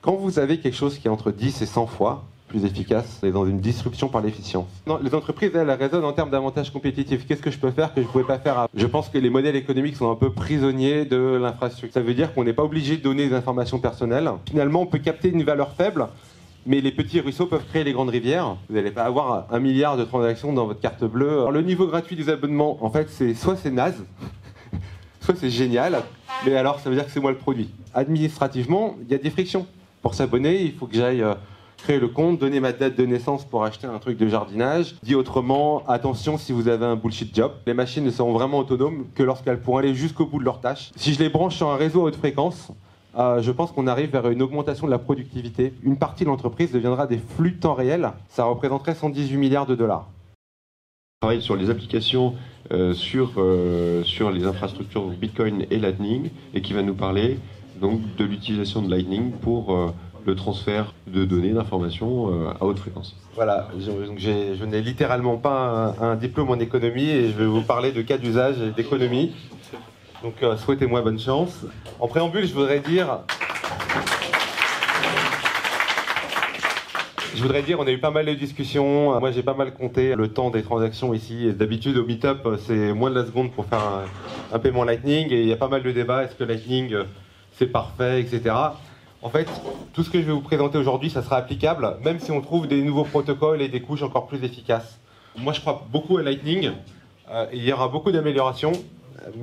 Quand vous avez quelque chose qui est entre 10 et 100 fois plus efficace, c'est dans une disruption par l'efficience. Non, les entreprises, elles raisonnent en termes d'avantages compétitifs. Qu'est-ce que je peux faire que je ne pouvais pas faire avant? Je pense que les modèles économiques sont un peu prisonniers de l'infrastructure. Ça veut dire qu'on n'est pas obligé de donner des informations personnelles. Finalement, on peut capter une valeur faible, mais les petits ruisseaux peuvent créer les grandes rivières. Vous n'allez pas avoir 1 milliard de transactions dans votre carte bleue. Alors, le niveau gratuit des abonnements, en fait, soit c'est naze, soit c'est génial, mais alors ça veut dire que c'est moi le produit. Administrativement, il y a des frictions. Pour s'abonner, il faut que j'aille créer le compte, donner ma date de naissance pour acheter un truc de jardinage. Dit autrement, attention si vous avez un bullshit job. Les machines ne seront vraiment autonomes que lorsqu'elles pourront aller jusqu'au bout de leurs tâches. Si je les branche sur un réseau à haute fréquence, je pense qu'on arrive vers une augmentation de la productivité. Une partie de l'entreprise deviendra des flux de temps réel. Ça représenterait 118 milliards de dollars. On travaille sur les applications sur les infrastructures Bitcoin et Lightning et qui va nous parler donc de l'utilisation de Lightning pour le transfert de données, d'informations à haute fréquence. Voilà, je n'ai littéralement pas un diplôme en économie et je vais vous parler de cas d'usage et d'économie. Donc souhaitez-moi bonne chance. En préambule, je voudrais dire, on a eu pas mal de discussions. Moi, j'ai pas mal compté le temps des transactions ici. D'habitude, au Meetup, c'est moins de la seconde pour faire un paiement Lightning. Et il y a pas mal de débats. Est-ce que Lightning, c'est parfait, etc. En fait, tout ce que je vais vous présenter aujourd'hui, ça sera applicable, même si on trouve des nouveaux protocoles et des couches encore plus efficaces. Moi, je crois beaucoup à Lightning. Il y aura beaucoup d'améliorations.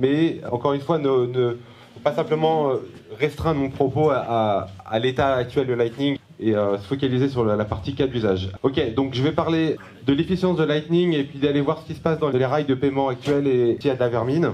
Mais, encore une fois, ne pas simplement restreindre mon propos à l'état actuel de Lightning et se focaliser sur la partie cas d'usage. Ok, donc je vais parler de l'efficience de Lightning et puis d'aller voir ce qui se passe dans les rails de paiement actuels et s'il y a de la vermine.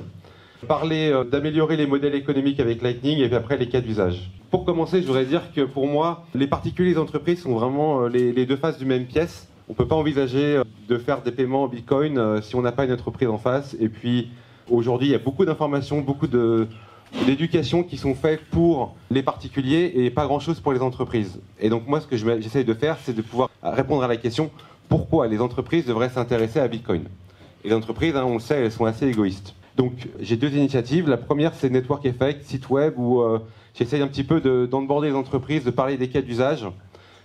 Parler d'améliorer les modèles économiques avec Lightning et puis après les cas d'usage. Pour commencer, je voudrais dire que pour moi, les particuliers et les entreprises sont vraiment les deux faces d'une même pièce. On ne peut pas envisager de faire des paiements en Bitcoin si on n'a pas une entreprise en face. Et puis aujourd'hui, il y a beaucoup d'informations, beaucoup d'éducation qui sont faites pour les particuliers et pas grand-chose pour les entreprises. Et donc moi, ce que j'essaye de faire, c'est de pouvoir répondre à la question pourquoi les entreprises devraient s'intéresser à Bitcoin. Et les entreprises, on le sait, elles sont assez égoïstes. Donc j'ai deux initiatives. La première, c'est Network Effect, site web où j'essaye un petit peu d'onboarder les entreprises, de parler des cas d'usage,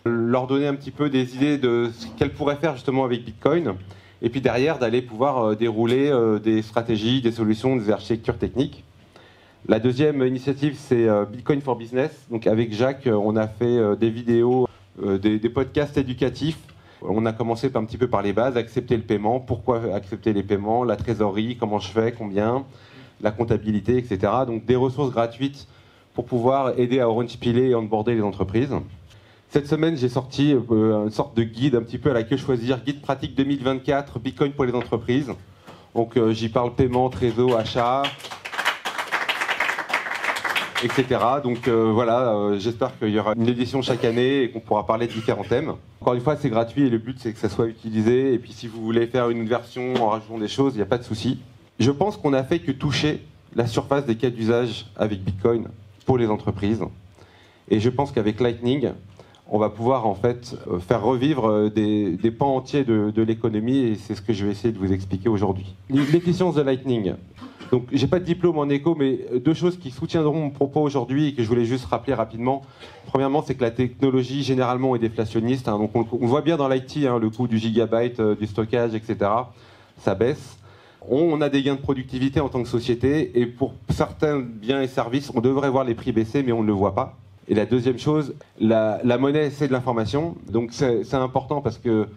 leur donner un petit peu des idées de ce qu'elles pourraient faire justement avec Bitcoin. Et puis derrière, d'aller pouvoir dérouler des stratégies, des solutions, des architectures techniques. La deuxième initiative, c'est Bitcoin for Business. Donc avec Jacques, on a fait des vidéos, des podcasts éducatifs. On a commencé un petit peu par les bases, accepter le paiement, pourquoi accepter les paiements, la trésorerie, comment je fais, combien, la comptabilité, etc. Donc des ressources gratuites pour pouvoir aider à orange-piler et onboarder les entreprises. Cette semaine, j'ai sorti une sorte de guide un petit peu à la queue choisir, guide pratique 2024, Bitcoin pour les entreprises. Donc j'y parle paiement, trésor, achat, etc. Donc voilà, j'espère qu'il y aura une édition chaque année et qu'on pourra parler de différents thèmes. Encore une fois, c'est gratuit et le but, c'est que ça soit utilisé. Et puis si vous voulez faire une version en rajoutant des choses, il n'y a pas de souci. Je pense qu'on n'a fait que toucher la surface des cas d'usage avec Bitcoin pour les entreprises. Et je pense qu'avec Lightning, on va pouvoir en fait faire revivre des pans entiers de l'économie et c'est ce que je vais essayer de vous expliquer aujourd'hui. L'efficience de Lightning. Donc, j'ai pas de diplôme en éco, mais deux choses qui soutiendront mon propos aujourd'hui et que je voulais juste rappeler rapidement. Premièrement, c'est que la technologie généralement est déflationniste. Donc, on voit bien dans l'IT le coût du gigabyte, du stockage, etc. Ça baisse. On a des gains de productivité en tant que société et pour certains biens et services, on devrait voir les prix baisser, mais on ne le voit pas. Et la deuxième chose, la monnaie, c'est de l'information. Donc, c'est important parce que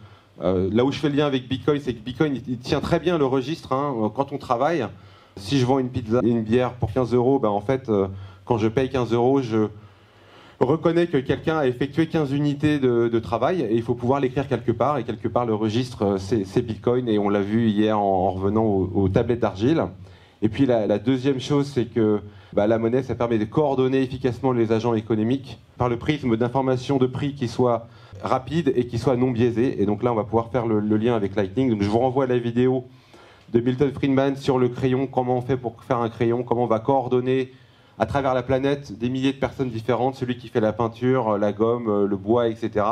là où je fais le lien avec Bitcoin, c'est que Bitcoin, il tient très bien le registre quand on travaille. Si je vends une pizza et une bière pour 15 €, en fait, quand je paye 15 €, je reconnais que quelqu'un a effectué 15 unités de travail et il faut pouvoir l'écrire quelque part. Et quelque part, le registre, c'est Bitcoin et on l'a vu hier en revenant aux tablettes d'argile. Et puis la deuxième chose, c'est que la monnaie, ça permet de coordonner efficacement les agents économiques par le prisme d'informations de prix qui soit rapide et qui soit non biaisé. Et donc là, on va pouvoir faire le lien avec Lightning. Donc je vous renvoie à la vidéo de Milton Friedman sur le crayon, comment on fait pour faire un crayon, comment on va coordonner à travers la planète des milliers de personnes différentes, celui qui fait la peinture, la gomme, le bois, etc.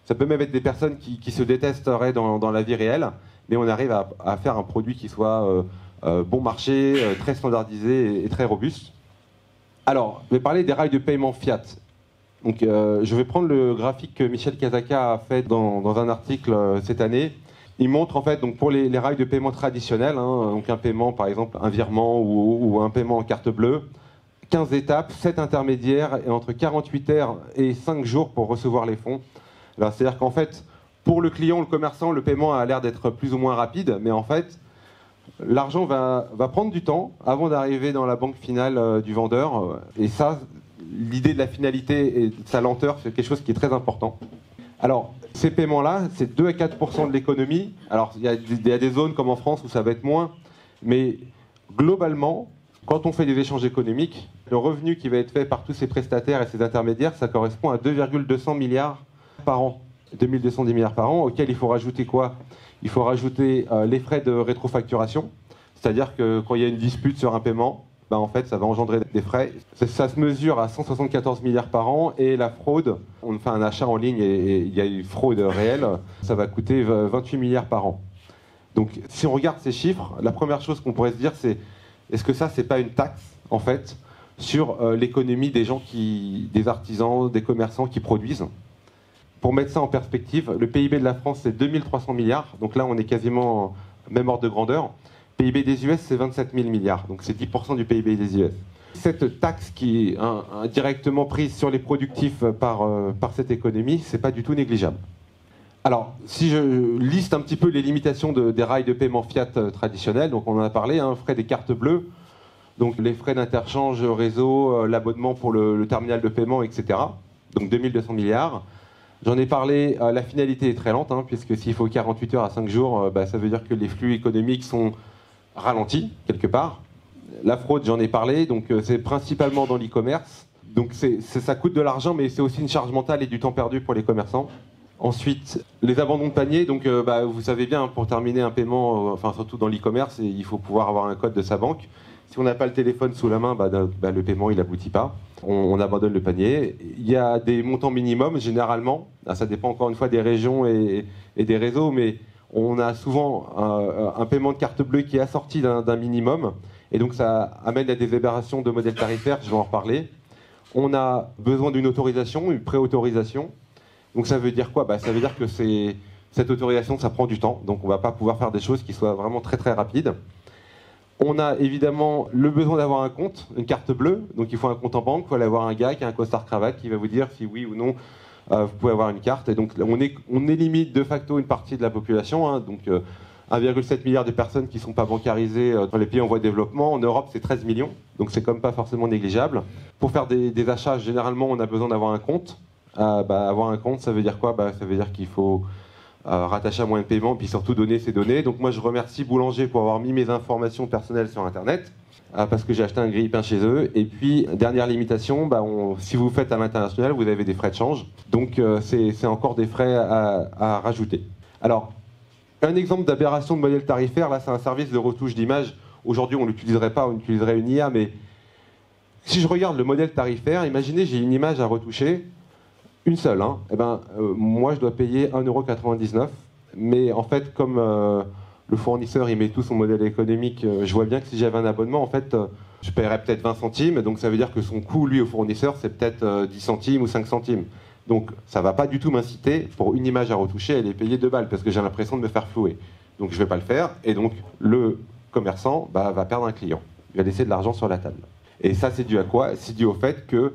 Ça peut même être des personnes qui se détesteraient dans la vie réelle, mais on arrive à faire un produit qui soit bon marché, très standardisé et très robuste. Alors, je vais parler des rails de paiement fiat. Donc, je vais prendre le graphique que Michel Kazaka a fait dans un article cette année. Il montre en fait donc pour les rails de paiement traditionnels, donc un paiement par exemple un virement ou un paiement en carte bleue, 15 étapes, 7 intermédiaires et entre 48 heures et 5 jours pour recevoir les fonds. Alors c'est-à-dire qu'en fait pour le client, le commerçant, le paiement a l'air d'être plus ou moins rapide, mais en fait l'argent va prendre du temps avant d'arriver dans la banque finale du vendeur. Et ça, l'idée de la finalité et de sa lenteur, c'est quelque chose qui est très important. Alors, ces paiements-là, c'est 2 à 4% de l'économie. Alors, il y a des zones comme en France où ça va être moins. Mais globalement, quand on fait des échanges économiques, le revenu qui va être fait par tous ces prestataires et ces intermédiaires, ça correspond à 2,200 milliards par an. 2210 milliards par an, auquel il faut rajouter quoi? Il faut rajouter les frais de rétrofacturation. C'est-à-dire que quand il y a une dispute sur un paiement, en fait, ça va engendrer des frais. Ça se mesure à 174 milliards par an. Et la fraude, on fait un achat en ligne et il y a une fraude réelle, ça va coûter 28 milliards par an. Donc, si on regarde ces chiffres, la première chose qu'on pourrait se dire, c'est est-ce que ça, c'est pas une taxe, en fait, sur l'économie des gens des artisans, des commerçants qui produisent? Pour mettre ça en perspective, le PIB de la France, c'est 2300 milliards. Donc là, on est quasiment même ordre de grandeur. PIB des US, c'est 27 000 milliards, donc c'est 10% du PIB des US. Cette taxe qui est indirectement prise sur les productifs par cette économie, c'est pas du tout négligeable. Alors, si je liste un petit peu les limitations des rails de paiement fiat traditionnels, donc on en a parlé, frais des cartes bleues, donc les frais d'interchange réseau, l'abonnement pour le terminal de paiement, etc. Donc 2200 milliards. J'en ai parlé, la finalité est très lente, puisque s'il faut 48 heures à 5 jours, ça veut dire que les flux économiques sont ralenti quelque part. La fraude, j'en ai parlé, donc c'est principalement dans l'e-commerce. Donc ça coûte de l'argent, mais c'est aussi une charge mentale et du temps perdu pour les commerçants. Ensuite, les abandons de panier. Donc vous savez bien, pour terminer un paiement, surtout dans l'e-commerce, il faut pouvoir avoir un code de sa banque. Si on n'a pas le téléphone sous la main, le paiement il n'aboutit pas. On abandonne le panier. Il y a des montants minimums généralement. Ça dépend encore une fois des régions et des réseaux, mais on a souvent un paiement de carte bleue qui est assorti d'un minimum, et donc ça amène à des aberrations de modèles tarifaires, je vais en reparler. On a besoin d'une autorisation, une préautorisation. Donc ça veut dire quoi? Ça veut dire que cette autorisation, ça prend du temps, donc on ne va pas pouvoir faire des choses qui soient vraiment très très rapides. On a évidemment le besoin d'avoir un compte, une carte bleue, donc il faut un compte en banque, il faut aller avoir un gars qui a un costard cravate qui va vous dire si oui ou non vous pouvez avoir une carte. Et donc on élimine de facto une partie de la population, donc 1,7 milliard de personnes qui ne sont pas bancarisées dans les pays en voie de développement. En Europe, c'est 13 millions, donc c'est quand même pas forcément négligeable. Pour faire des achats, généralement, on a besoin d'avoir un compte. Avoir un compte, ça veut dire quoi? Ça veut dire qu'il faut rattacher un moyen de paiement, puis surtout donner ses données. Donc moi, je remercie Boulanger pour avoir mis mes informations personnelles sur Internet, parce que j'ai acheté un grille-pain chez eux. Et puis, dernière limitation, si vous faites à l'international, vous avez des frais de change. Donc c'est encore des frais à rajouter. Alors, un exemple d'aberration de modèle tarifaire, là c'est un service de retouche d'image. Aujourd'hui, on ne l'utiliserait pas, on utiliserait une IA, mais si je regarde le modèle tarifaire, imaginez j'ai une image à retoucher, une seule, moi je dois payer 1,99 €, mais en fait comme le fournisseur il met tout son modèle économique, je vois bien que si j'avais un abonnement, en fait je paierais peut-être 20 centimes, donc ça veut dire que son coût lui au fournisseur c'est peut-être 10 centimes ou 5 centimes. Donc ça ne va pas du tout m'inciter pour une image à retoucher, elle est payée 2 balles parce que j'ai l'impression de me faire flouer. Donc je ne vais pas le faire, et donc le commerçant va perdre un client, il va laisser de l'argent sur la table. Et ça c'est dû à quoi? C'est dû au fait que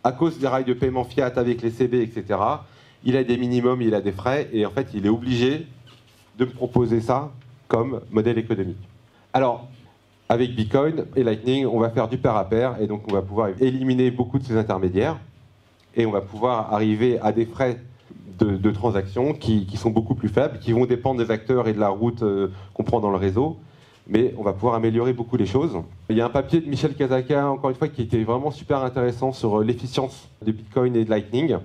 à cause des rails de paiement fiat avec les CB, etc., il a des minimums, il a des frais, et en fait, il est obligé de me proposer ça comme modèle économique. Alors, avec Bitcoin et Lightning, on va faire du pair à pair, et donc on va pouvoir éliminer beaucoup de ces intermédiaires, et on va pouvoir arriver à des frais de transaction qui sont beaucoup plus faibles, qui vont dépendre des acteurs et de la route qu'on prend dans le réseau, mais on va pouvoir améliorer beaucoup les choses. Il y a un papier de Michel Kazaka, encore une fois, qui était vraiment super intéressant sur l'efficience de Bitcoin et de Lightning.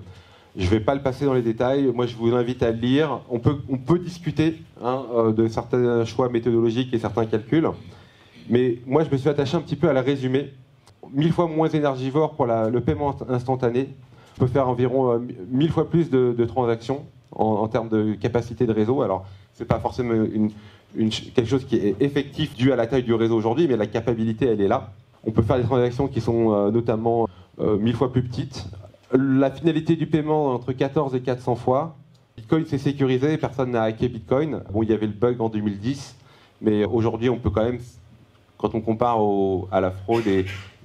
Je ne vais pas le passer dans les détails, moi je vous invite à le lire. On peut discuter de certains choix méthodologiques et certains calculs, mais moi je me suis attaché un petit peu à la résumer. 1000 fois moins énergivore pour le paiement instantané. On peut faire environ 1000 fois plus de transactions en termes de capacité de réseau. Alors, ce n'est pas forcément quelque chose qui est effectif dû à la taille du réseau aujourd'hui, mais la capacité, elle est là. On peut faire des transactions qui sont notamment 1000 fois plus petites, La finalité du paiement entre 14 et 400 fois. Bitcoin c'est sécurisé, personne n'a hacké Bitcoin. Bon, il y avait le bug en 2010, mais aujourd'hui on peut quand même, quand on compare à la fraude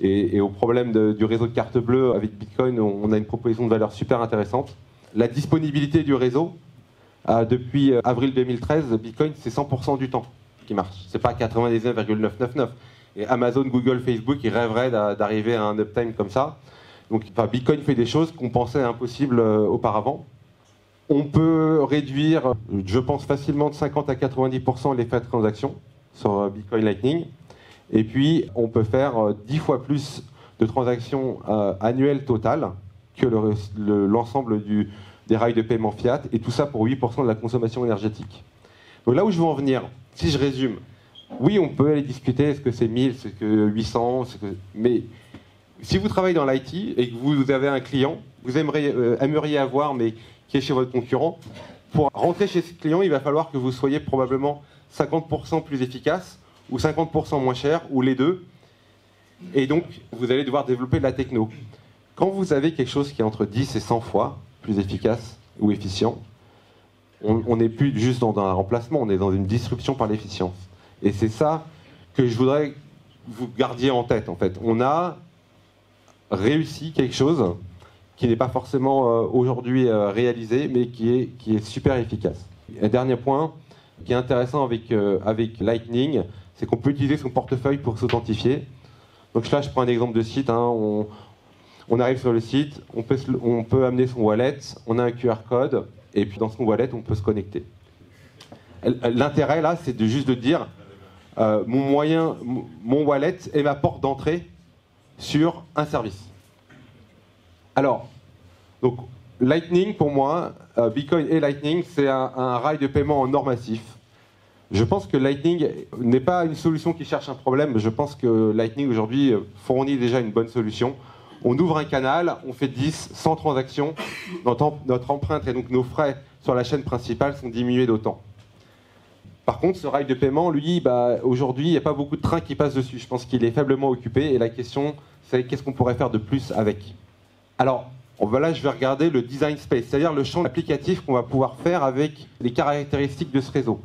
et au problème du réseau de carte bleue avec Bitcoin, on a une proposition de valeur super intéressante. La disponibilité du réseau, depuis avril 2013, Bitcoin c'est 100% du temps qui marche. C'est pas 99,999. Et Amazon, Google, Facebook, ils rêveraient d'arriver à un uptime comme ça. Donc, Bitcoin fait des choses qu'on pensait impossibles auparavant. On peut réduire, je pense facilement de 50 à 90% les frais de transaction sur Bitcoin Lightning. Et puis, on peut faire 10 fois plus de transactions annuelles totales que l'ensemble des rails de paiement fiat. Et tout ça pour 8% de la consommation énergétique. Donc là où je veux en venir, si je résume, oui, on peut aller discuter, est-ce que c'est 1000, est-ce que 800, mais si vous travaillez dans l'IT et que vous avez un client, vous aimeriez avoir, mais qui est chez votre concurrent, pour rentrer chez ce client, il va falloir que vous soyez probablement 50% plus efficace, ou 50% moins cher, ou les deux. Et donc, vous allez devoir développer de la techno. Quand vous avez quelque chose qui est entre 10 et 100 fois plus efficace ou efficient, on n'est plus juste dans un remplacement, on est dans une disruption par l'efficience. Et c'est ça que je voudrais que vous gardiez en tête, en fait. On a réussi quelque chose qui n'est pas forcément aujourd'hui réalisé, mais qui est super efficace. Un dernier point qui est intéressant avec Lightning, c'est qu'on peut utiliser son portefeuille pour s'authentifier. Donc là, je prends un exemple de site. Hein, on arrive sur le site, on peut amener son wallet, on a un QR code, et puis dans son wallet, on peut se connecter. L'intérêt, là, c'est juste de dire mon wallet est ma porte d'entrée sur un service. Alors, donc, Lightning, pour moi, Bitcoin et Lightning, c'est un rail de paiement en normatif. Je pense que Lightning n'est pas une solution qui cherche un problème. Je pense que Lightning, aujourd'hui, fournit déjà une bonne solution. On ouvre un canal, on fait 10, 100 transactions. Notre empreinte et donc nos frais sur la chaîne principale sont diminués d'autant. Par contre, ce rail de paiement, lui, aujourd'hui, il n'y a pas beaucoup de trains qui passent dessus. Je pense qu'il est faiblement occupé. Et la question, c'est qu'est-ce qu'on pourrait faire de plus avec ? Alors, là, je vais regarder le design space, c'est-à-dire le champ applicatif qu'on va pouvoir faire avec les caractéristiques de ce réseau.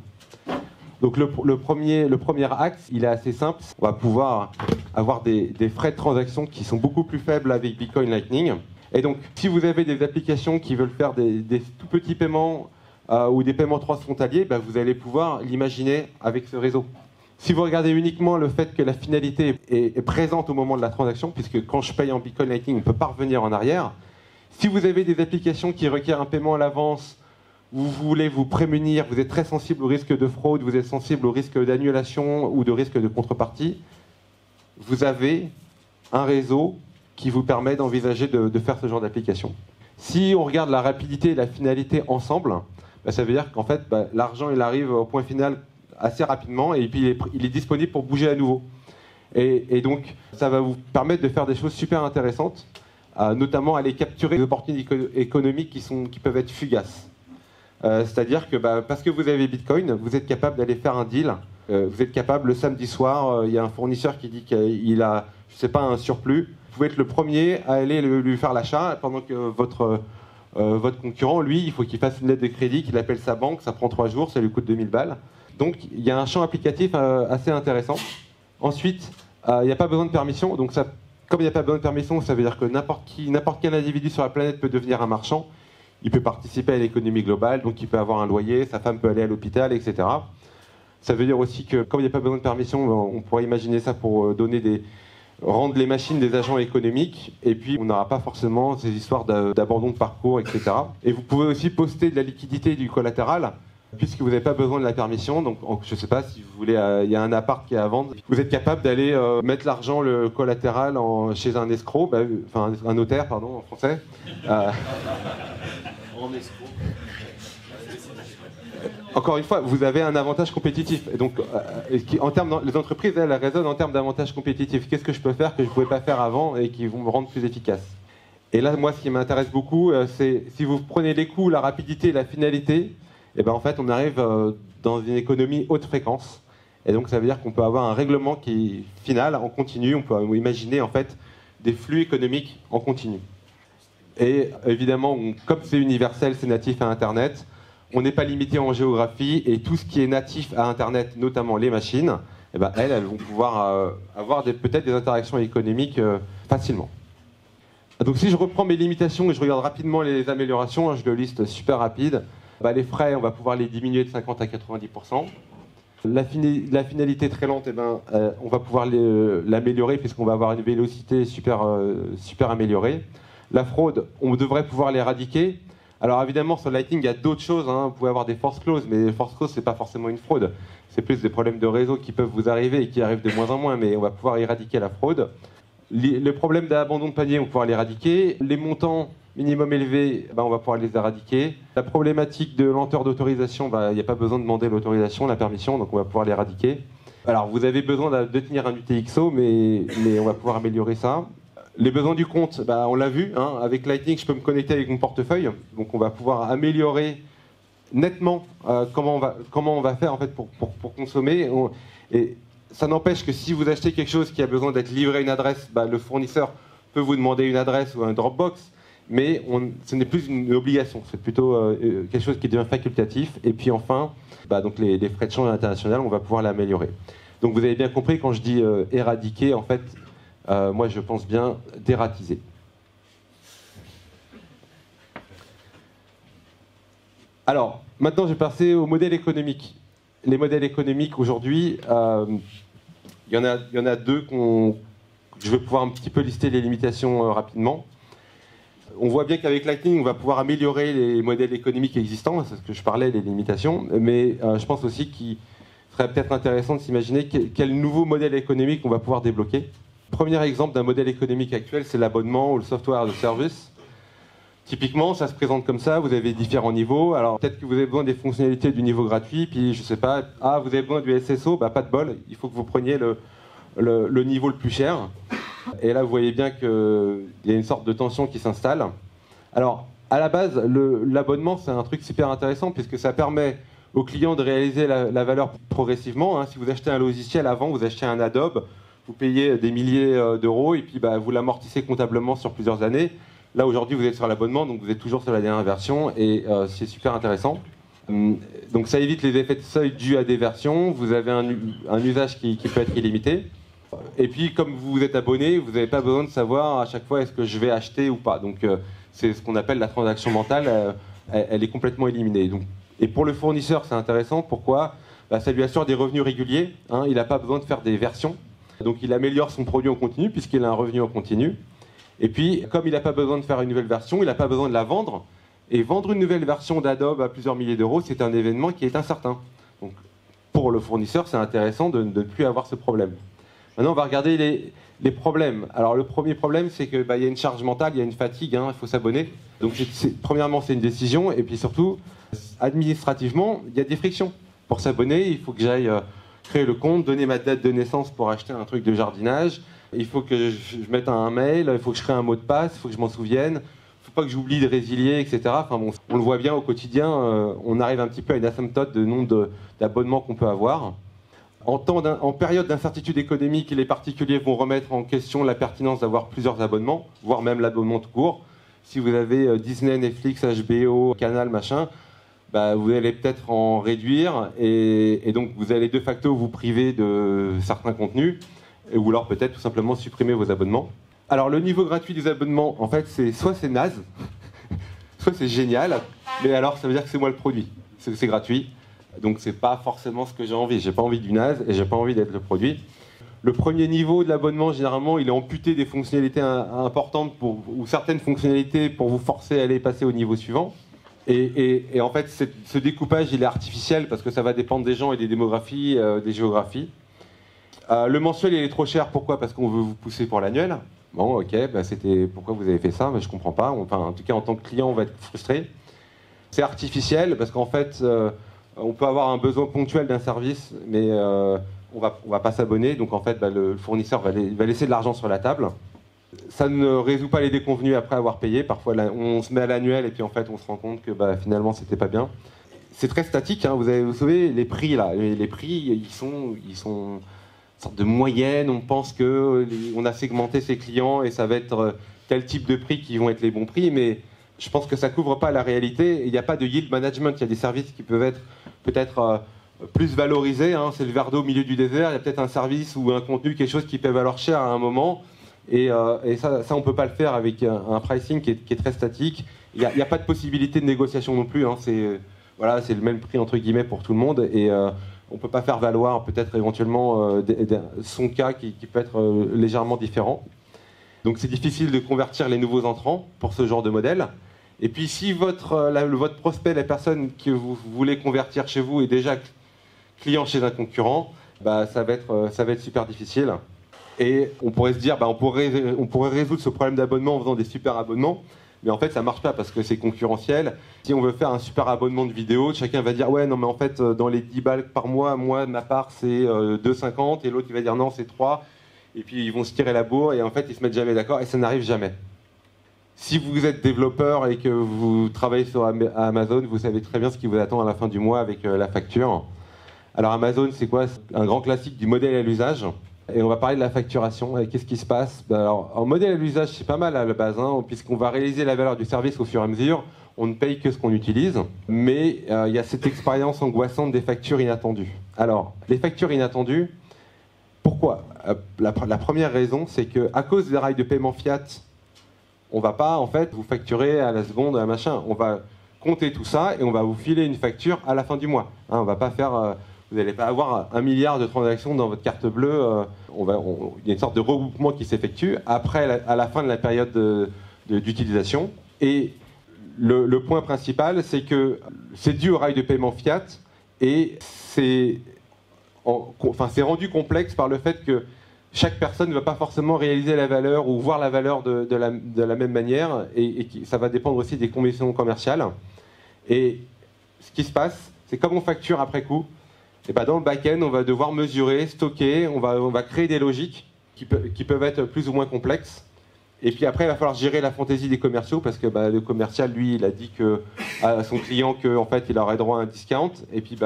Donc, le premier axe, il est assez simple. On va pouvoir avoir des frais de transaction qui sont beaucoup plus faibles avec Bitcoin Lightning. Et donc, si vous avez des applications qui veulent faire des tout petits paiements ou des paiements transfrontaliers, vous allez pouvoir l'imaginer avec ce réseau. Si vous regardez uniquement le fait que la finalité est présente au moment de la transaction, puisque quand je paye en Bitcoin Lightning, on ne peut pas revenir en arrière. Si vous avez des applications qui requièrent un paiement à l'avance, vous voulez vous prémunir, vous êtes très sensible au risque de fraude, vous êtes sensible au risque d'annulation ou de risque de contrepartie, vous avez un réseau qui vous permet d'envisager de faire ce genre d'application. Si on regarde la rapidité et la finalité ensemble, ça veut dire qu'en fait, l'argent il arrive au point final assez rapidement et puis il est disponible pour bouger à nouveau. Et donc, ça va vous permettre de faire des choses super intéressantes, notamment aller capturer des opportunités économiques qui peuvent être fugaces. C'est-à-dire que parce que vous avez Bitcoin, vous êtes capable d'aller faire un deal. Vous êtes capable, le samedi soir, il y a un fournisseur qui dit qu'il a, je sais pas, un surplus. Vous pouvez être le premier à aller lui faire l'achat, pendant que votre concurrent, lui, il faut qu'il fasse une lettre de crédit, qu'il appelle sa banque, ça prend 3 jours, ça lui coûte 2000 balles. Donc il y a un champ applicatif assez intéressant. Ensuite, il n'y a pas besoin de permission. Donc comme il n'y a pas besoin de permission, ça veut dire que n'importe quel individu sur la planète peut devenir un marchand. Il peut participer à l'économie globale, donc il peut avoir un loyer, sa femme peut aller à l'hôpital, etc. Ça veut dire aussi que comme il n'y a pas besoin de permission, on pourrait imaginer ça pour rendre les machines des agents économiques, et puis on n'aura pas forcément ces histoires d'abandon de parcours, etc. Et vous pouvez aussi poster de la liquidité du collatéral, puisque vous n'avez pas besoin de la permission. Donc je ne sais pas si vous voulez, il y a un appart qui est à vendre, vous êtes capable d'aller mettre l'argent, le collatéral chez un escroc, enfin un notaire, pardon, en français. En escroc. Encore une fois, vous avez un avantage compétitif. Et donc, les entreprises, elles raisonnent en termes d'avantage compétitif. Qu'est-ce que je peux faire que je ne pouvais pas faire avant et qui vont me rendre plus efficace? Et là, moi, ce qui m'intéresse beaucoup, c'est si vous prenez les coûts, la rapidité et la finalité, et en fait, on arrive dans une économie haute fréquence. Et donc, ça veut dire qu'on peut avoir un règlement qui est final, en continu. On peut imaginer, en fait, des flux économiques en continu. Et évidemment, comme c'est universel, c'est natif à Internet, on n'est pas limité en géographie et tout ce qui est natif à Internet, notamment les machines, eh ben, elles vont pouvoir avoir peut-être des interactions économiques facilement. Donc si je reprends mes limitations et je regarde rapidement les améliorations, hein, je le liste super rapide, bah, les frais, on va pouvoir les diminuer de 50 à 90%. La finalité très lente, eh ben, on va pouvoir l'améliorer puisqu'on va avoir une vélocité super améliorée. La fraude, on devrait pouvoir l'éradiquer. Alors évidemment, sur Lightning, il y a d'autres choses. Hein. Vous pouvez avoir des force clauses, mais les force clauses, ce n'est pas forcément une fraude. C'est plus des problèmes de réseau qui peuvent vous arriver et qui arrivent de moins en moins, mais on va pouvoir éradiquer la fraude. Le problème d'abandon de panier, on va pouvoir l'éradiquer. Les montants minimum élevés, ben, on va pouvoir les éradiquer. La problématique de lenteur d'autorisation, ben, il n'y a pas besoin de demander l'autorisation, la permission, donc on va pouvoir l'éradiquer. Alors vous avez besoin de tenir un UTXO, mais on va pouvoir améliorer ça. Les besoins du compte, bah, on l'a vu, hein, avec Lightning, je peux me connecter avec mon portefeuille, donc on va pouvoir améliorer nettement comment on va faire en fait, pour consommer. Et ça n'empêche que si vous achetez quelque chose qui a besoin d'être livré à une adresse, bah, le fournisseur peut vous demander une adresse ou un Dropbox, mais ce n'est plus une obligation, c'est plutôt quelque chose qui devient facultatif. Et puis enfin, bah, donc les frais de change international, on va pouvoir l'améliorer. Donc vous avez bien compris, quand je dis éradiquer, en fait, moi, je pense bien dératiser. Alors, maintenant, je vais passer au modèle économique. Les modèles économiques, aujourd'hui, il y en a deux je vais pouvoir un petit peu lister les limitations rapidement. On voit bien qu'avec Lightning, on va pouvoir améliorer les modèles économiques existants, c'est ce que je parlais, les limitations, mais je pense aussi qu'il serait peut-être intéressant de s'imaginer quel nouveau modèle économique on va pouvoir débloquer. Premier exemple d'un modèle économique actuel, c'est l'abonnement ou le software as a service. Typiquement, ça se présente comme ça, vous avez différents niveaux. Alors peut-être que vous avez besoin des fonctionnalités du niveau gratuit, puis je sais pas, vous avez besoin du SSO, bah, pas de bol, il faut que vous preniez le niveau le plus cher. Et là, vous voyez bien qu'il y a une sorte de tension qui s'installe. Alors, à la base, l'abonnement, c'est un truc super intéressant, puisque ça permet aux clients de réaliser la valeur progressivement. Hein. Si vous achetez un logiciel, avant, vous achetez un Adobe, vous payez des milliers d'euros et puis bah, vous l'amortissez comptablement sur plusieurs années. Là, aujourd'hui, vous êtes sur l'abonnement, donc vous êtes toujours sur la dernière version et c'est super intéressant. Donc ça évite les effets de seuil dus à des versions. Vous avez un usage qui peut être illimité. Et puis, comme vous êtes abonné, vous n'avez pas besoin de savoir à chaque fois est-ce que je vais acheter ou pas. Donc c'est ce qu'on appelle la transaction mentale. Elle est complètement éliminée. Donc, et pour le fournisseur, c'est intéressant. Pourquoi ? Bah, ça lui assure des revenus réguliers. Hein, il n'a pas besoin de faire des versions. Donc il améliore son produit en continu puisqu'il a un revenu en continu. Et puis, comme il n'a pas besoin de faire une nouvelle version, il n'a pas besoin de la vendre. Et vendre une nouvelle version d'Adobe à plusieurs milliers d'euros, c'est un événement qui est incertain. Donc pour le fournisseur, c'est intéressant de ne plus avoir ce problème. Maintenant, on va regarder les problèmes. Alors le premier problème, c'est qu'il y a une charge mentale, il y a une fatigue, hein, il faut s'abonner. Donc premièrement, c'est une décision. Et puis surtout, administrativement, il y a des frictions. Pour s'abonner, il faut que j'aille créer le compte, donner ma date de naissance pour acheter un truc de jardinage. Il faut que je mette un mail, il faut que je crée un mot de passe, il faut que je m'en souvienne. Il ne faut pas que j'oublie de résilier, etc. Enfin bon, on le voit bien au quotidien, on arrive un petit peu à une asymptote de nombre d'abonnements qu'on peut avoir. En période d'incertitude économique, les particuliers vont remettre en question la pertinence d'avoir plusieurs abonnements, voire même l'abonnement tout court. Si vous avez Disney, Netflix, HBO, Canal, machin, bah, vous allez peut-être en réduire et donc vous allez de facto vous priver de certains contenus ou alors peut-être tout simplement supprimer vos abonnements. Alors le niveau gratuit des abonnements, en fait, soit c'est naze, soit c'est génial, mais alors ça veut dire que c'est moi le produit, c'est gratuit, donc c'est pas forcément ce que j'ai envie. J'ai pas envie du naze et j'ai pas envie d'être le produit. Le premier niveau de l'abonnement, généralement, il est amputé des fonctionnalités importantes ou certaines fonctionnalités pour vous forcer à aller passer au niveau suivant. Et en fait, ce découpage, il est artificiel parce que ça va dépendre des gens et des démographies, des géographies. Le mensuel, il est trop cher. Pourquoi ? Parce qu'on veut vous pousser pour l'annuel. Bon, ok, bah c'était pourquoi vous avez fait ça, mais je comprends pas. Enfin, en tout cas, en tant que client, on va être frustré. C'est artificiel parce qu'en fait, on peut avoir un besoin ponctuel d'un service, mais on va pas s'abonner. Donc en fait, bah, le fournisseur va laisser de l'argent sur la table. Ça ne résout pas les déconvenus après avoir payé. Parfois, on se met à l'annuel et puis en fait, on se rend compte que bah, finalement, c'était pas bien. C'est très statique. Hein. Vous savez, les prix là, les prix, ils sont une sorte de moyenne. On pense que on a segmenté ses clients et ça va être quel type de prix qui vont être les bons prix, mais je pense que ça couvre pas la réalité. Il n'y a pas de yield management. Il y a des services qui peuvent être peut-être plus valorisés. Hein. C'est le verre d'eau au milieu du désert. Il y a peut-être un service ou un contenu, quelque chose qui peut valoir cher à un moment. Et ça, on ne peut pas le faire avec un pricing qui est très statique. Il n'y a pas de possibilité de négociation non plus. Hein. Voilà, c'est le même prix entre guillemets pour tout le monde. Et on ne peut pas faire valoir peut-être éventuellement son cas qui peut être légèrement différent. Donc c'est difficile de convertir les nouveaux entrants pour ce genre de modèle. Et puis si votre prospect, la personne que vous voulez convertir chez vous est déjà client chez un concurrent, bah, ça va être super difficile. Et on pourrait se dire, bah, on pourrait résoudre ce problème d'abonnement en faisant des super abonnements, mais en fait ça marche pas parce que c'est concurrentiel. Si on veut faire un super abonnement de vidéo, chacun va dire ouais non mais en fait dans les 10 balles par mois, moi ma part c'est 2,50 et l'autre il va dire non c'est 3. Et puis ils vont se tirer la bourre et en fait ils se mettent jamais d'accord et ça n'arrive jamais. Si vous êtes développeur et que vous travaillez sur Amazon, vous savez très bien ce qui vous attend à la fin du mois avec la facture. Alors Amazon, c'est quoi? Un grand classique du modèle à l'usage. Et on va parler de la facturation. Et qu'est-ce qui se passe? Alors, en modèle à l'usage, c'est pas mal à la base, hein, puisqu'on va réaliser la valeur du service au fur et à mesure. On ne paye que ce qu'on utilise. Mais il y a cette expérience angoissante des factures inattendues. Alors, les factures inattendues, pourquoi? La première raison, c'est qu'à cause des rails de paiement fiat, on ne va pas en fait vous facturer à la seconde, à machin. On va compter tout ça et on va vous filer une facture à la fin du mois. Hein, on va pas faire, vous n'allez pas avoir 1 milliard de transactions dans votre carte bleue. Il y a une sorte de regroupement qui s'effectue après, à la fin de la période d'utilisation. Et le point principal, c'est que c'est dû au rail de paiement fiat et c'est rendu complexe par le fait que chaque personne ne va pas forcément réaliser la valeur ou voir la valeur de la même manière et ça va dépendre aussi des conditions commerciales. Et ce qui se passe, c'est comme on facture après coup, et ben dans le back-end, on va devoir mesurer, stocker, on va créer des logiques qui peuvent être plus ou moins complexes. Et puis après, il va falloir gérer la fantaisie des commerciaux parce que le commercial, lui, il a dit à son client qu'en fait, il aurait droit à un discount. Et puis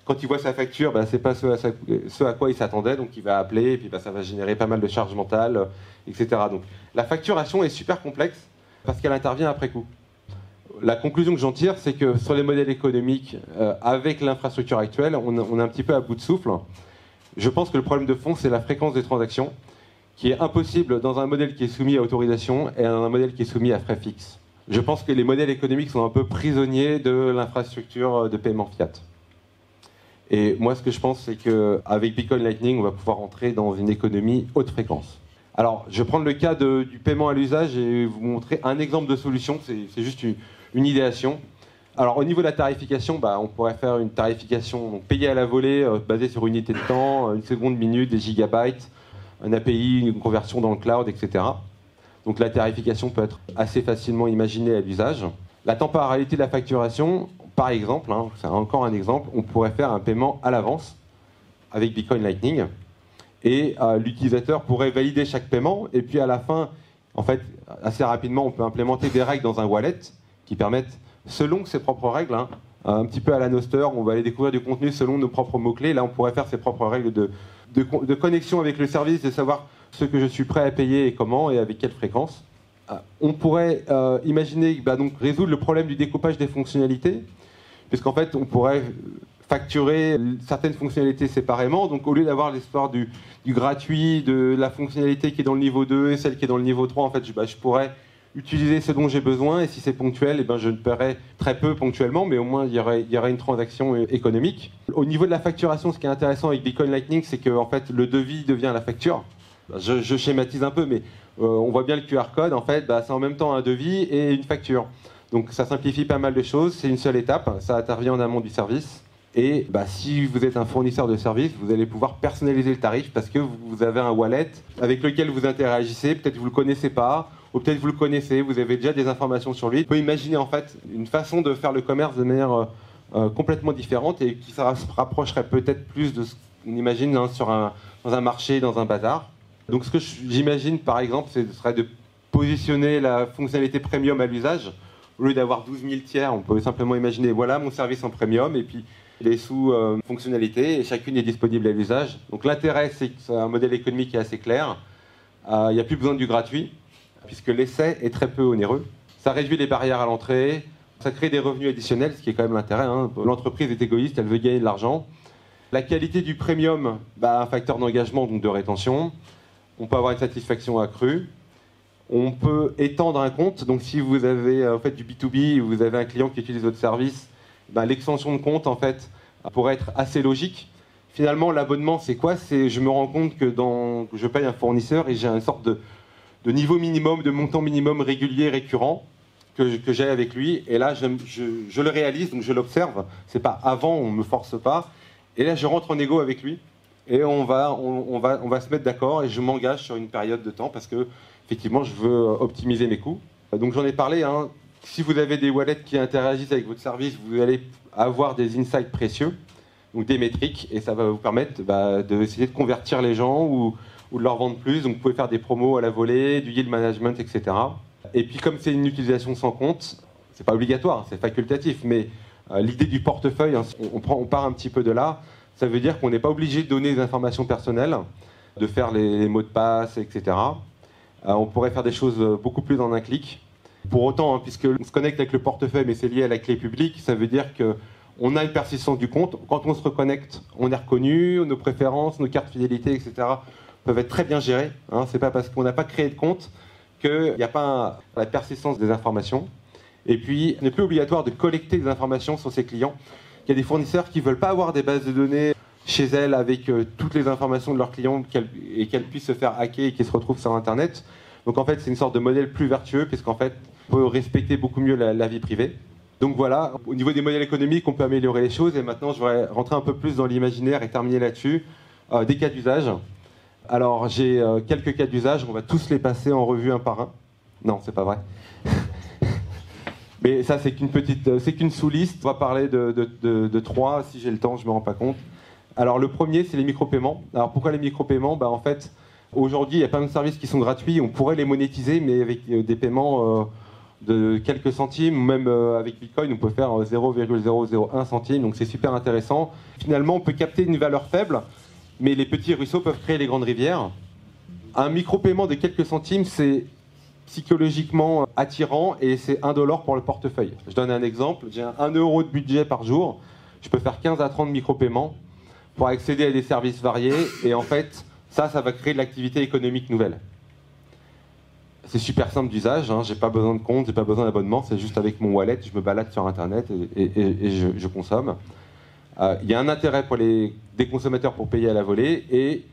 quand il voit sa facture, c'est pas ce à quoi il s'attendait, donc il va appeler, et puis ça va générer pas mal de charges mentales, etc. Donc la facturation est super complexe parce qu'elle intervient après coup. La conclusion que j'en tire, c'est que sur les modèles économiques, avec l'infrastructure actuelle, on est un petit peu à bout de souffle. Je pense que le problème de fond, c'est la fréquence des transactions, qui est impossible dans un modèle qui est soumis à autorisation et dans un modèle qui est soumis à frais fixes. Je pense que les modèles économiques sont un peu prisonniers de l'infrastructure de paiement fiat. Et moi, ce que je pense, c'est qu'avec Bitcoin Lightning, on va pouvoir entrer dans une économie haute fréquence. Alors, je vais prendre le cas du paiement à l'usage et vous montrer un exemple de solution. C'est juste une idéation. Alors, au niveau de la tarification, on pourrait faire une tarification donc payée à la volée, basée sur une unité de temps, une seconde, minute, des gigabytes, un API, une conversion dans le cloud, etc. Donc, la tarification peut être assez facilement imaginée à l'usage. La temporalité de la facturation, par exemple, c'est encore un exemple, on pourrait faire un paiement à l'avance avec Bitcoin Lightning et l'utilisateur pourrait valider chaque paiement et puis à la fin, en fait, assez rapidement, on peut implémenter des règles dans un wallet qui permettent, selon ses propres règles, un petit peu à la Nostr, on va aller découvrir du contenu selon nos propres mots-clés. Là, on pourrait faire ses propres règles de connexion avec le service, de savoir ce que je suis prêt à payer et comment et avec quelle fréquence. On pourrait imaginer donc, résoudre le problème du découpage des fonctionnalités, puisqu'en fait, on pourrait facturer certaines fonctionnalités séparément. Donc, au lieu d'avoir l'histoire du gratuit, de la fonctionnalité qui est dans le niveau 2 et celle qui est dans le niveau 3, en fait, je pourrais utiliser ce dont j'ai besoin. Et si c'est ponctuel, je ne paierai très peu ponctuellement, mais au moins, il y aurait une transaction économique. Au niveau de la facturation, ce qui est intéressant avec Bitcoin Lightning, c'est que en fait, le devis devient la facture. Je schématise un peu, mais on voit bien le QR code. En fait, c'est en même temps un devis et une facture. Donc ça simplifie pas mal de choses, c'est une seule étape, ça intervient en amont du service. Et si vous êtes un fournisseur de service, vous allez pouvoir personnaliser le tarif parce que vous avez un wallet avec lequel vous interagissez, peut-être vous ne le connaissez pas, ou peut-être vous le connaissez, vous avez déjà des informations sur lui. On peut imaginer en fait une façon de faire le commerce de manière complètement différente et qui se rapprocherait peut-être plus de ce qu'on imagine dans un marché, dans un bazar. Donc ce que j'imagine par exemple, ce serait de positionner la fonctionnalité premium à l'usage. Au lieu d'avoir 12 000 tiers, on peut simplement imaginer, voilà mon service en premium, et puis les sous-fonctionnalités, et chacune est disponible à l'usage. Donc l'intérêt, c'est que c'est un modèle économique qui est assez clair. Il n'y a plus besoin du gratuit. puisque l'essai est très peu onéreux. Ça réduit les barrières à l'entrée, ça crée des revenus additionnels, ce qui est quand même l'intérêt. L'entreprise est égoïste, elle veut gagner de l'argent. La qualité du premium, un facteur d'engagement, donc de rétention. On peut avoir une satisfaction accrue. On peut étendre un compte. Donc si vous avez du B2B, vous avez un client qui utilise votre service, l'extension de compte en fait pourrait être assez logique. Finalement, l'abonnement, c'est quoi? Je me rends compte que je paye un fournisseur et j'ai une sorte de niveau minimum, de montant minimum régulier, récurrent, que j'ai avec lui. Et là, je le réalise, donc je l'observe. C'est pas avant, on me force pas. Et là, je rentre en égo avec lui. Et on va se mettre d'accord et je m'engage sur une période de temps parce que, effectivement, je veux optimiser mes coûts. Donc j'en ai parlé. Si vous avez des wallets qui interagissent avec votre service, vous allez avoir des insights précieux, donc des métriques, et ça va vous permettre d'essayer de convertir les gens ou de leur vendre plus. Donc vous pouvez faire des promos à la volée, du yield management, etc. Et puis comme c'est une utilisation sans compte, c'est pas obligatoire, c'est facultatif, mais l'idée du portefeuille, on part un petit peu de là. Ça veut dire qu'on n'est pas obligé de donner des informations personnelles, de faire les mots de passe, etc. On pourrait faire des choses beaucoup plus en un clic. Pour autant, puisqu'on se connecte avec le portefeuille, mais c'est lié à la clé publique, ça veut dire qu'on a une persistance du compte. Quand on se reconnecte, on est reconnu, nos préférences, nos cartes fidélité, etc. peuvent être très bien gérées. C'est pas parce qu'on n'a pas créé de compte qu'il n'y a pas la persistance des informations. Et puis, il n'est plus obligatoire de collecter des informations sur ses clients. Il y a des fournisseurs qui ne veulent pas avoir des bases de données chez elles avec toutes les informations de leurs clients et qu'elles puissent se faire hacker et qu'ils se retrouvent sur Internet. Donc en fait, c'est une sorte de modèle plus vertueux puisqu'en fait, on peut respecter beaucoup mieux la vie privée. Donc voilà, au niveau des modèles économiques, on peut améliorer les choses. Et maintenant, je voudrais rentrer un peu plus dans l'imaginaire et terminer là-dessus. Des cas d'usage. Alors, j'ai quelques cas d'usage. On va tous les passer en revue un par un. Non, c'est pas vrai. Mais ça, c'est qu'une sous-liste. On va parler de trois, si j'ai le temps, je ne me rends pas compte. Alors, le premier, c'est les micro-paiements. Alors, pourquoi les micro-paiements? En fait, aujourd'hui, il y a plein de services qui sont gratuits. On pourrait les monétiser, mais avec des paiements de quelques centimes, ou même avec Bitcoin, on peut faire 0,001 centime. Donc, c'est super intéressant. Finalement, on peut capter une valeur faible, mais les petits ruisseaux peuvent créer les grandes rivières. Un micro-paiement de quelques centimes, c'est psychologiquement attirant et c'est $1 pour le portefeuille. Je donne un exemple, j'ai 1 euro de budget par jour, je peux faire 15 à 30 micro-paiements pour accéder à des services variés et en fait, ça va créer de l'activité économique nouvelle. C'est super simple d'usage, j'ai pas besoin de compte, j'ai pas besoin d'abonnement, c'est juste avec mon wallet, je me balade sur Internet et je consomme. Il y a un intérêt pour des consommateurs pour payer à la volée et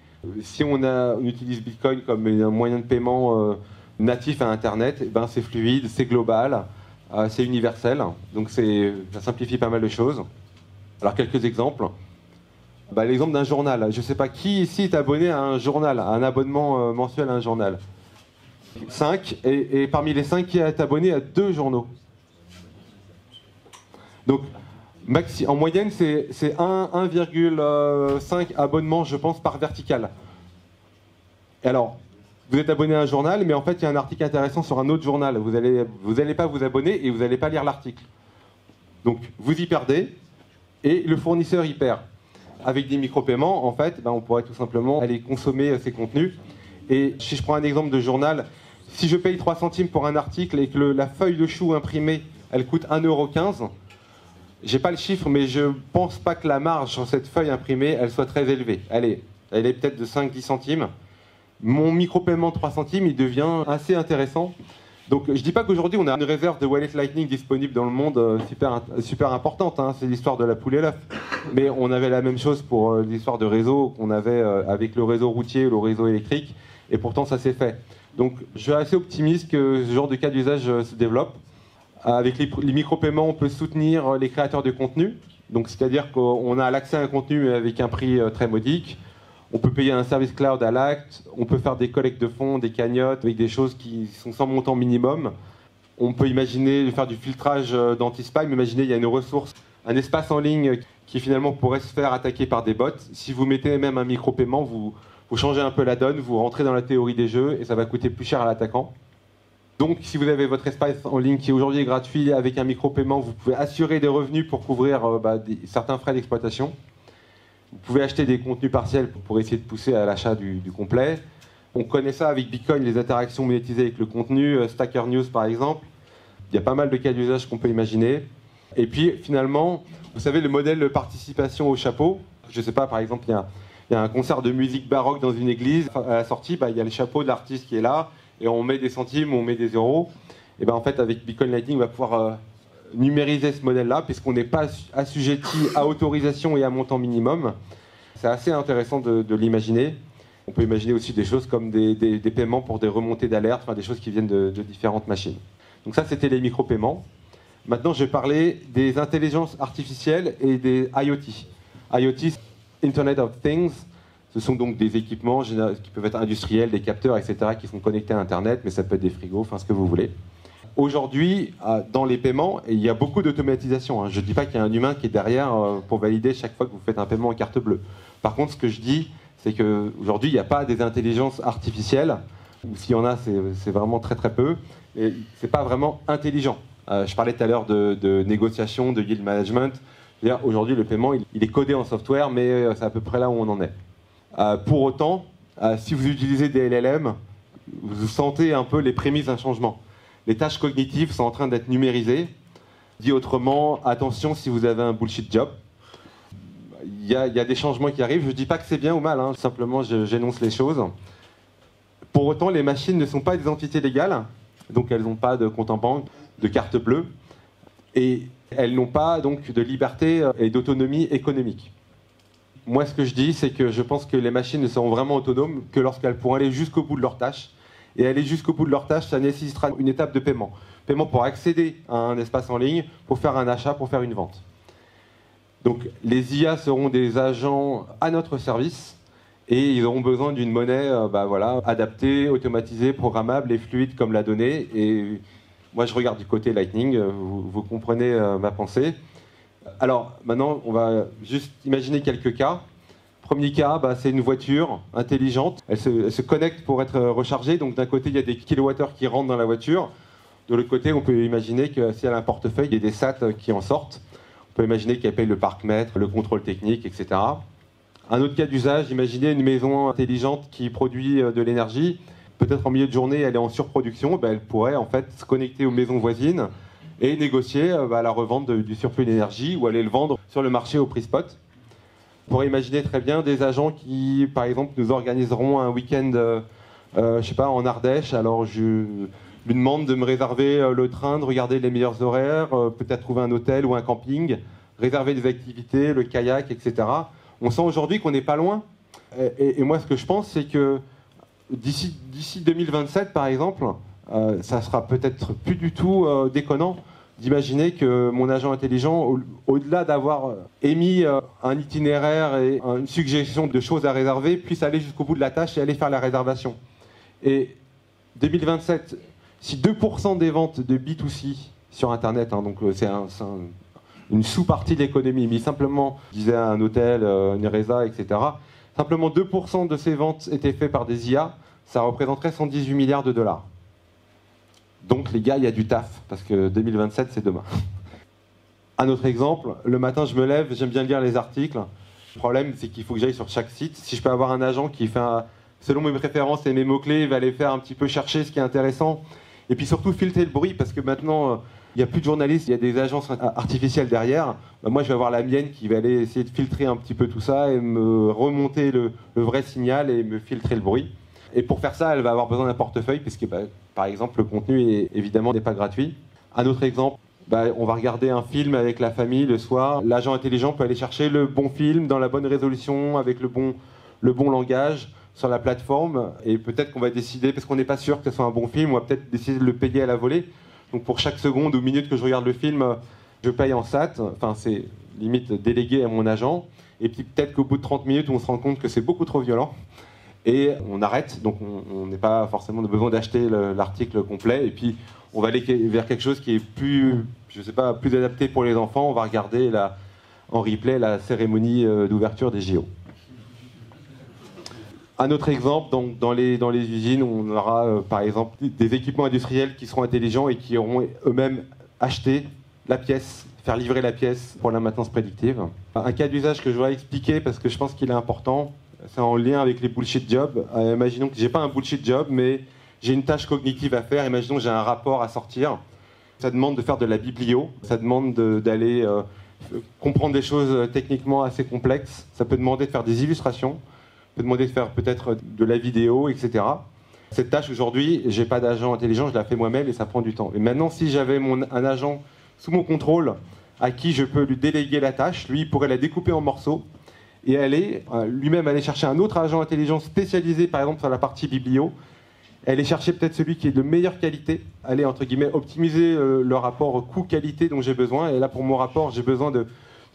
si on utilise Bitcoin comme un moyen de paiement natif à Internet, c'est fluide, c'est global, c'est universel, donc ça simplifie pas mal de choses. Alors quelques exemples. L'exemple d'un journal. Je ne sais pas qui ici est abonné à un journal, à un abonnement mensuel à un journal. 5, et parmi les 5, qui est abonné à 2 journaux. Donc, en moyenne, c'est 1,5 abonnements, je pense, par vertical. Et alors, vous êtes abonné à un journal, mais en fait, il y a un article intéressant sur un autre journal. Vous allez pas vous abonner et vous n'allez pas lire l'article. Donc, vous y perdez et le fournisseur y perd. Avec des micro-paiements, en fait, on pourrait tout simplement aller consommer ces contenus. Et si je prends un exemple de journal, si je paye 3 centimes pour un article et que la feuille de chou imprimée, elle coûte 1,15 €, j'ai pas le chiffre, mais je pense pas que la marge sur cette feuille imprimée, elle soit très élevée. Elle est peut-être de 5-10 centimes. Mon micro-paiement de 3 centimes, il devient assez intéressant. Donc je dis pas qu'aujourd'hui on a une réserve de wallet Lightning disponible dans le monde super importante, c'est l'histoire de la poule et l'œuf. Mais on avait la même chose pour l'histoire de réseau qu'on avait avec le réseau routier ou le réseau électrique, et pourtant ça s'est fait. Donc je suis assez optimiste que ce genre de cas d'usage se développe. Avec les micro-paiements, on peut soutenir les créateurs de contenu, donc c'est-à-dire qu'on a l'accès à un contenu mais avec un prix très modique. On peut payer un service cloud à l'acte, on peut faire des collectes de fonds, des cagnottes avec des choses qui sont sans montant minimum. On peut imaginer faire du filtrage d'anti-spam. Imaginez, il y a une ressource, un espace en ligne qui finalement pourrait se faire attaquer par des bots. Si vous mettez même un micro-paiement, vous changez un peu la donne, vous rentrez dans la théorie des jeux et ça va coûter plus cher à l'attaquant. Donc si vous avez votre espace en ligne qui aujourd'hui est gratuit avec un micro-paiement, vous pouvez assurer des revenus pour couvrir certains frais d'exploitation. Vous pouvez acheter des contenus partiels pour essayer de pousser à l'achat du complet. On connaît ça avec Bitcoin, les interactions monétisées avec le contenu, Stacker News par exemple. Il y a pas mal de cas d'usage qu'on peut imaginer. Et puis finalement, vous savez, le modèle de participation au chapeau. Je ne sais pas, par exemple, il y a un concert de musique baroque dans une église. À la sortie, il y a le chapeau de l'artiste qui est là, et on met des centimes, on met des euros. Et en fait, avec Bitcoin Lightning, on va pouvoir numériser ce modèle-là, puisqu'on n'est pas assujetti à autorisation et à montant minimum. C'est assez intéressant de l'imaginer. On peut imaginer aussi des choses comme des paiements pour des remontées d'alerte, enfin, des choses qui viennent de différentes machines. Donc ça, c'était les micro-paiements. Maintenant, je vais parler des intelligences artificielles et des IoT. IoT, Internet of Things, ce sont donc des équipements qui peuvent être industriels, des capteurs, etc., qui sont connectés à Internet, mais ça peut être des frigos, enfin ce que vous voulez. Aujourd'hui, dans les paiements, il y a beaucoup d'automatisation. Je ne dis pas qu'il y a un humain qui est derrière pour valider chaque fois que vous faites un paiement en carte bleue. Par contre, ce que je dis, c'est qu'aujourd'hui, il n'y a pas des intelligences artificielles, ou s'il y en a, c'est vraiment très très peu, et ce n'est pas vraiment intelligent. Je parlais tout à l'heure de négociation, de yield management. Aujourd'hui, le paiement, il est codé en software, mais c'est à peu près là où on en est. Pour autant, si vous utilisez des LLM, vous sentez un peu les prémices d'un changement. Les tâches cognitives sont en train d'être numérisées. Dit autrement, attention si vous avez un bullshit job. Il y a des changements qui arrivent. Je ne dis pas que c'est bien ou mal, simplement j'énonce les choses. Pour autant, les machines ne sont pas des entités légales, donc elles n'ont pas de compte en banque, de carte bleue, et elles n'ont pas donc de liberté et d'autonomie économique. Moi, ce que je dis, c'est que je pense que les machines ne seront vraiment autonomes que lorsqu'elles pourront aller jusqu'au bout de leurs tâches. Et aller jusqu'au bout de leurs tâches, ça nécessitera une étape de paiement. Paiement pour accéder à un espace en ligne, pour faire un achat, pour faire une vente. Donc les IA seront des agents à notre service et ils auront besoin d'une monnaie adaptée, automatisée, programmable et fluide comme la donnée. Et moi, je regarde du côté Lightning, vous comprenez ma pensée. Alors maintenant, on va juste imaginer quelques cas. Premier cas, c'est une voiture intelligente. Elle se connecte pour être rechargée. Donc d'un côté, il y a des kilowattheures qui rentrent dans la voiture. De l'autre côté, on peut imaginer que si elle a un portefeuille, il y a des SAT qui en sortent. On peut imaginer qu'elle paye le parc-mètre, le contrôle technique, etc. Un autre cas d'usage, imaginez une maison intelligente qui produit de l'énergie. Peut-être en milieu de journée, elle est en surproduction. Elle pourrait en fait se connecter aux maisons voisines et négocier la revente du surplus d'énergie ou aller le vendre sur le marché au prix spot. On pourrait imaginer très bien des agents qui, par exemple, nous organiseront un week-end, en Ardèche. Alors je lui demande de me réserver le train, de regarder les meilleurs horaires, peut-être trouver un hôtel ou un camping, réserver des activités, le kayak, etc. On sent aujourd'hui qu'on n'est pas loin. Et moi, ce que je pense, c'est que d'ici 2027, par exemple, ça sera peut-être plus du tout déconnant d'imaginer que mon agent intelligent, au-delà d'avoir émis un itinéraire et une suggestion de choses à réserver, puisse aller jusqu'au bout de la tâche et aller faire la réservation. Et 2027, si 2% des ventes de B2C sur Internet, donc c'est une sous-partie de l'économie, mais simplement, je disais un hôtel, une RESA, etc., simplement 2% de ces ventes étaient faites par des IA, ça représenterait 118 milliards de dollars. Donc les gars, il y a du taf, parce que 2027, c'est demain. Un autre exemple, le matin, je me lève, j'aime bien lire les articles. Le problème, c'est qu'il faut que j'aille sur chaque site. Si je peux avoir un agent qui fait, selon mes préférences et mes mots-clés, il va aller faire un petit peu chercher ce qui est intéressant. Et puis surtout, filtrer le bruit, parce que maintenant, il n'y a plus de journalistes, il y a des agences artificielles derrière. Moi, je vais avoir la mienne qui va aller essayer de filtrer un petit peu tout ça et me remonter le vrai signal et me filtrer le bruit. Et pour faire ça, elle va avoir besoin d'un portefeuille, puisque par exemple, le contenu évidemment n'est pas gratuit. Un autre exemple, on va regarder un film avec la famille le soir. L'agent intelligent peut aller chercher le bon film dans la bonne résolution, avec le bon langage sur la plateforme. Et peut-être qu'on va décider, parce qu'on n'est pas sûr que ce soit un bon film, on va peut-être décider de le payer à la volée. Donc pour chaque seconde ou minute que je regarde le film, je paye en SAT. Enfin, c'est limite délégué à mon agent. Et puis peut-être qu'au bout de 30 minutes, on se rend compte que c'est beaucoup trop violent. Et on arrête, donc on n'a pas forcément besoin d'acheter l'article complet. Et puis on va aller vers quelque chose qui est plus adapté pour les enfants. On va regarder en replay la cérémonie d'ouverture des JO. Un autre exemple, donc, dans les usines, on aura par exemple des équipements industriels qui seront intelligents et qui auront eux-mêmes acheté la pièce, faire livrer la pièce pour la maintenance prédictive. Un cas d'usage que je voudrais expliquer parce que je pense qu'il est important, c'est en lien avec les bullshit jobs. Imaginons que j'ai pas un bullshit job, mais j'ai une tâche cognitive à faire. Imaginons que j'ai un rapport à sortir. Ça demande de faire de la biblio, ça demande d'aller comprendre des choses techniquement assez complexes. Ça peut demander de faire des illustrations, ça peut demander de faire peut-être de la vidéo, etc. Cette tâche aujourd'hui, j'ai pas d'agent intelligent, je la fais moi-même et ça prend du temps. Et maintenant, si j'avais un agent sous mon contrôle à qui je peux lui déléguer la tâche, lui il pourrait la découper en morceaux et aller lui-même aller chercher un autre agent intelligent spécialisé par exemple sur la partie biblio, aller chercher peut-être celui qui est de meilleure qualité, aller entre guillemets optimiser le rapport coût-qualité dont j'ai besoin. Et là pour mon rapport j'ai besoin de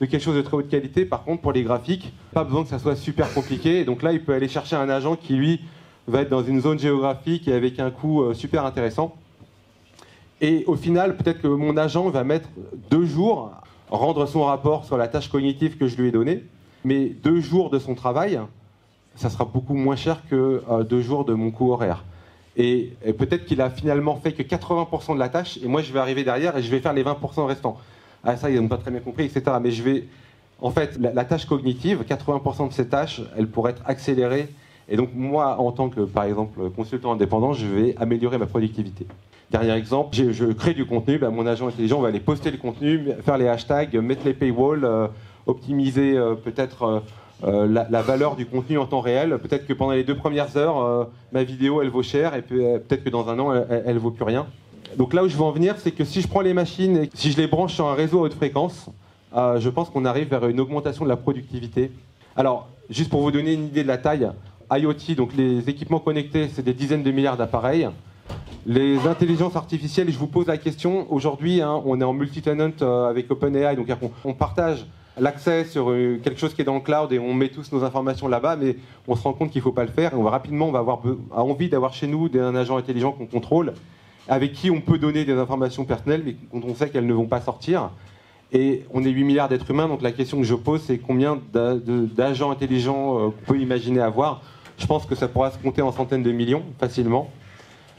quelque chose de très haute qualité. Par contre pour les graphiques, pas besoin que ça soit super compliqué. Et donc là il peut aller chercher un agent qui lui va être dans une zone géographique et avec un coût super intéressant. Et au final peut-être que mon agent va mettre 2 jours à rendre son rapport sur la tâche cognitive que je lui ai donnée. Mais 2 jours de son travail, ça sera beaucoup moins cher que 2 jours de mon coût horaire. Et peut-être qu'il a finalement fait que 80% de la tâche, et moi je vais arriver derrière et je vais faire les 20% restants. Ah ça, ils n'ont pas très bien compris, etc. Mais je vais... En fait, la tâche cognitive, 80% de ces tâches, elles pourraient être accélérées. Et donc moi, en tant que, par exemple, consultant indépendant, je vais améliorer ma productivité. Dernier exemple, je crée du contenu, mon agent intelligent va aller poster le contenu, faire les hashtags, mettre les paywalls, optimiser peut-être... la valeur du contenu en temps réel. Peut-être que pendant les 2 premières heures, ma vidéo elle vaut cher et peut-être que dans un an elle vaut plus rien. Donc là où je veux en venir, c'est que si je prends les machines et si je les branche sur un réseau à haute fréquence, je pense qu'on arrive vers une augmentation de la productivité. Alors, juste pour vous donner une idée de la taille, IoT, donc les équipements connectés, c'est des dizaines de milliards d'appareils. Les intelligences artificielles, je vous pose la question, aujourd'hui on est en multi-tenant avec OpenAI, donc on partage l'accès sur quelque chose qui est dans le cloud et on met tous nos informations là-bas, mais on se rend compte qu'il ne faut pas le faire et on va rapidement on va avoir envie d'avoir chez nous un agent intelligent qu'on contrôle, avec qui on peut donner des informations personnelles, mais quand on sait qu'elles ne vont pas sortir. Et on est 8 milliards d'êtres humains, donc la question que je pose, c'est combien d'agents intelligents on peut imaginer avoir. Je pense que ça pourra se compter en centaines de millions, facilement.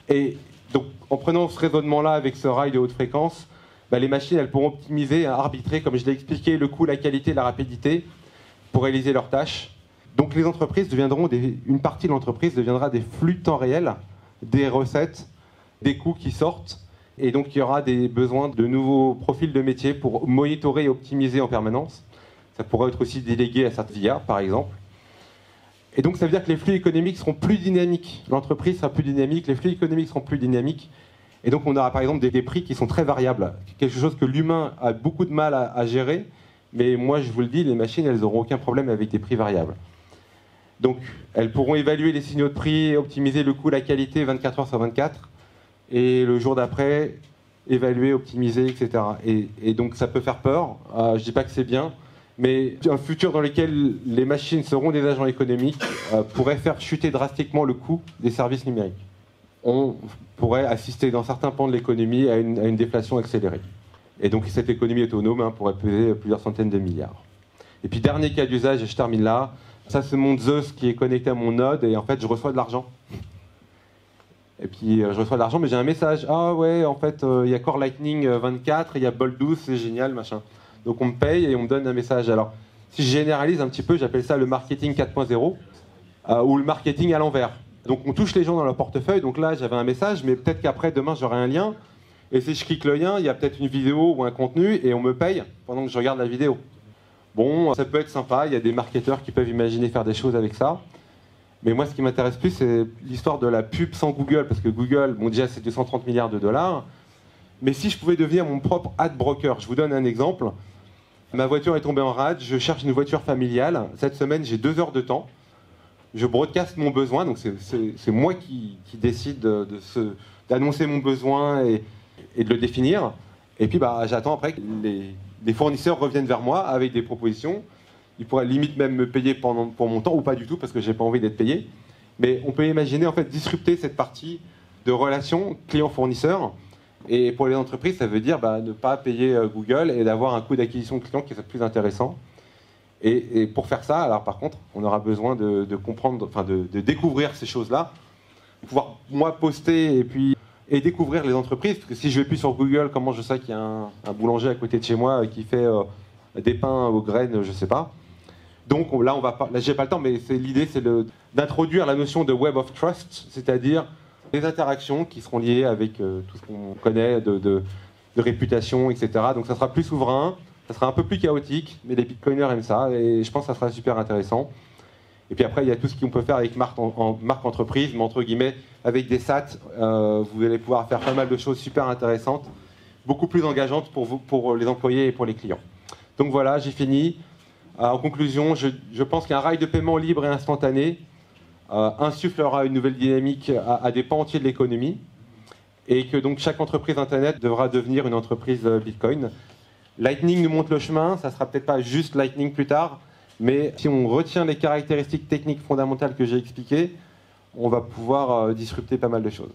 Et donc, en prenant ce raisonnement-là avec ce rail de haute fréquence, les machines, elles pourront optimiser, arbitrer, comme je l'ai expliqué, le coût, la qualité, la rapidité pour réaliser leurs tâches. Donc les entreprises deviendront, une partie de l'entreprise deviendra des flux de temps réel, des recettes, des coûts qui sortent. Et donc il y aura des besoins de nouveaux profils de métiers pour monitorer et optimiser en permanence. Ça pourrait être aussi délégué à cette VIA, par exemple. Et donc ça veut dire que les flux économiques seront plus dynamiques. L'entreprise sera plus dynamique, les flux économiques seront plus dynamiques. Et donc on aura par exemple des prix qui sont très variables, quelque chose que l'humain a beaucoup de mal à gérer, mais moi je vous le dis, les machines elles n'auront aucun problème avec des prix variables. Donc elles pourront évaluer les signaux de prix, optimiser le coût, la qualité 24 heures sur 24, et le jour d'après, évaluer, optimiser, etc. Et donc ça peut faire peur, je ne dis pas que c'est bien, mais un futur dans lequel les machines seront des agents économiques pourrait faire chuter drastiquement le coût des services numériques. On pourrait assister dans certains pans de l'économie à une déflation accélérée. Et donc cette économie autonome pourrait peser plusieurs centaines de milliards. Et puis dernier cas d'usage, et je termine là, ça c'est mon Zeus qui est connecté à mon node et en fait je reçois de l'argent. Et puis je reçois de l'argent mais j'ai un message, ah ouais en fait il y a Core Lightning 24, il y a Bolt 12, c'est génial machin. Donc on me paye et on me donne un message. Alors si je généralise un petit peu, j'appelle ça le marketing 4.0 ou le marketing à l'envers. Donc on touche les gens dans leur portefeuille, donc là j'avais un message, mais peut-être qu'après demain j'aurai un lien, et si je clique le lien, il y a peut-être une vidéo ou un contenu, et on me paye pendant que je regarde la vidéo. Bon, ça peut être sympa, il y a des marketeurs qui peuvent imaginer faire des choses avec ça, mais moi ce qui m'intéresse plus c'est l'histoire de la pub sans Google, parce que Google, bon déjà c'est 230 milliards de dollars, mais si je pouvais devenir mon propre ad broker, je vous donne un exemple, ma voiture est tombée en rade, je cherche une voiture familiale, cette semaine j'ai 2 heures de temps, je broadcast mon besoin, donc c'est moi qui décide d'annoncer mon besoin et de le définir. Et puis j'attends après que les fournisseurs reviennent vers moi avec des propositions. Ils pourraient limite même me payer pour mon temps, ou pas du tout, parce que j'ai pas envie d'être payé. Mais on peut imaginer en fait disrupter cette partie de relation client-fournisseur. Et pour les entreprises, ça veut dire ne pas payer Google et d'avoir un coût d'acquisition de client qui soit plus intéressant. Et pour faire ça, alors par contre, on aura besoin de comprendre, enfin de découvrir ces choses-là, pouvoir moi poster et découvrir les entreprises, parce que si je vais plus sur Google, comment je sais qu'il y a un boulanger à côté de chez moi qui fait des pains aux graines, je sais pas. Donc là, là j'ai pas le temps, mais l'idée, c'est d'introduire la notion de Web of Trust, c'est-à-dire des interactions qui seront liées avec tout ce qu'on connaît de réputation, etc. Donc ça sera plus souverain, ça sera un peu plus chaotique, mais les bitcoiners aiment ça, et je pense que ça sera super intéressant. Et puis après, il y a tout ce qu'on peut faire avec marque entreprise, mais entre guillemets, avec des SAT, vous allez pouvoir faire pas mal de choses super intéressantes, beaucoup plus engageantes pour les employés et pour les clients. Donc voilà, j'ai fini. En conclusion, je pense qu'un rail de paiement libre et instantané insufflera une nouvelle dynamique à des pans entiers de l'économie, et que donc chaque entreprise Internet devra devenir une entreprise Bitcoin. Lightning nous montre le chemin, ça sera peut-être pas juste Lightning plus tard, mais si on retient les caractéristiques techniques fondamentales que j'ai expliquées, on va pouvoir disrupter pas mal de choses.